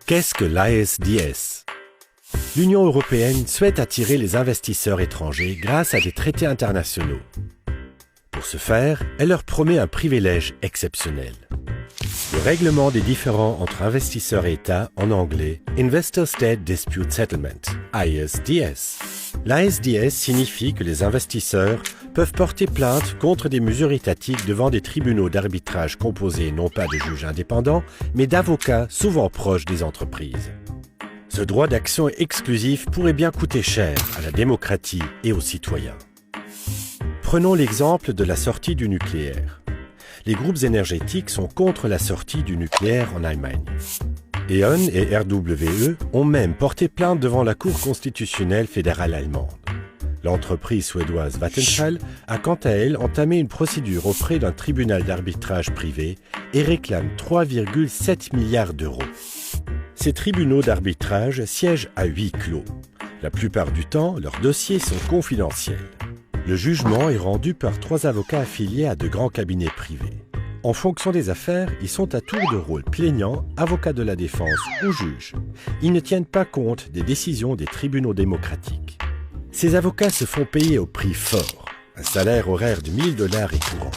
Qu'est-ce que l'ISDS? L'Union européenne souhaite attirer les investisseurs étrangers grâce à des traités internationaux. Pour ce faire, elle leur promet un privilège exceptionnel. Le règlement des différends entre investisseurs et États, en anglais, Investor State Dispute Settlement, ISDS. L'ISDS signifie que les investisseurs peuvent porter plainte contre des mesures étatiques devant des tribunaux d'arbitrage composés non pas de juges indépendants, mais d'avocats souvent proches des entreprises. Ce droit d'action exclusif pourrait bien coûter cher à la démocratie et aux citoyens. Prenons l'exemple de la sortie du nucléaire. Les groupes énergétiques sont contre la sortie du nucléaire en Allemagne. E.ON et RWE ont même porté plainte devant la Cour constitutionnelle fédérale allemande. L'entreprise suédoise Vattenfall a quant à elle entamé une procédure auprès d'un tribunal d'arbitrage privé et réclame 3,7 milliards d'euros. Ces tribunaux d'arbitrage siègent à huis clos. La plupart du temps, leurs dossiers sont confidentiels. Le jugement est rendu par 3 avocats affiliés à de grands cabinets privés. En fonction des affaires, ils sont à tour de rôle plaignants, avocats de la défense ou juges. Ils ne tiennent pas compte des décisions des tribunaux démocratiques. Ces avocats se font payer au prix fort. Un salaire horaire de $1000 est courant.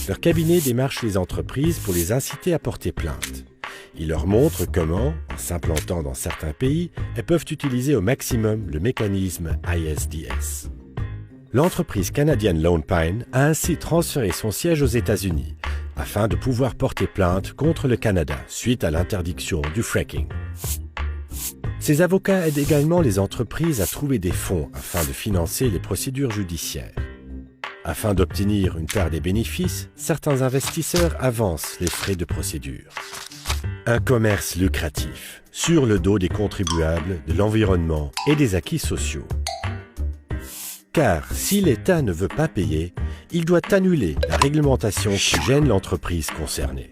Leur cabinet démarche les entreprises pour les inciter à porter plainte. Ils leur montrent comment, en s'implantant dans certains pays, elles peuvent utiliser au maximum le mécanisme ISDS. L'entreprise canadienne Lone Pine a ainsi transféré son siège aux États-Unis afin de pouvoir porter plainte contre le Canada suite à l'interdiction du fracking. Ces avocats aident également les entreprises à trouver des fonds afin de financer les procédures judiciaires. Afin d'obtenir une part des bénéfices, certains investisseurs avancent les frais de procédure. Un commerce lucratif, sur le dos des contribuables, de l'environnement et des acquis sociaux. Car si l'État ne veut pas payer, il doit annuler la réglementation qui gêne l'entreprise concernée.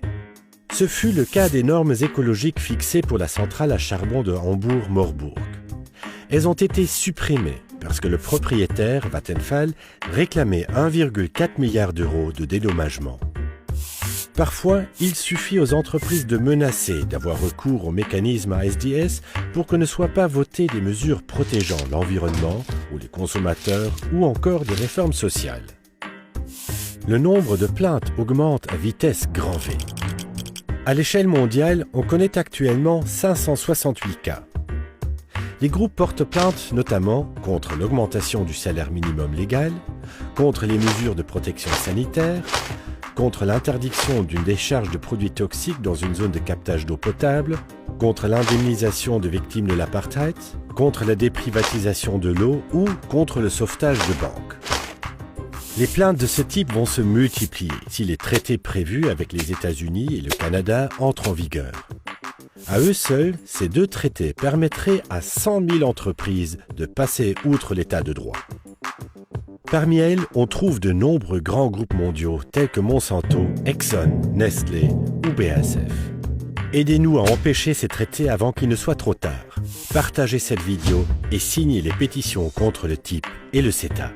Ce fut le cas des normes écologiques fixées pour la centrale à charbon de Hambourg-Morburg. Elles ont été supprimées parce que le propriétaire, Vattenfall, réclamait 1,4 milliard d'euros de dédommagement. Parfois, il suffit aux entreprises de menacer d'avoir recours au mécanisme ISDS pour que ne soient pas votées des mesures protégeant l'environnement ou les consommateurs ou encore des réformes sociales. Le nombre de plaintes augmente à vitesse grand V. À l'échelle mondiale, on connaît actuellement 568 cas. Les groupes portent plainte notamment contre l'augmentation du salaire minimum légal, contre les mesures de protection sanitaire, contre l'interdiction d'une décharge de produits toxiques dans une zone de captage d'eau potable, contre l'indemnisation de victimes de l'apartheid, contre la déprivatisation de l'eau ou contre le sauvetage de banques. Les plaintes de ce type vont se multiplier si les traités prévus avec les États-Unis et le Canada entrent en vigueur. À eux seuls, ces 2 traités permettraient à 100 000 entreprises de passer outre l'état de droit. Parmi elles, on trouve de nombreux grands groupes mondiaux tels que Monsanto, Exxon, Nestlé ou BASF. Aidez-nous à empêcher ces traités avant qu'il ne soit trop tard. Partagez cette vidéo et signez les pétitions contre le TIP et le CETA.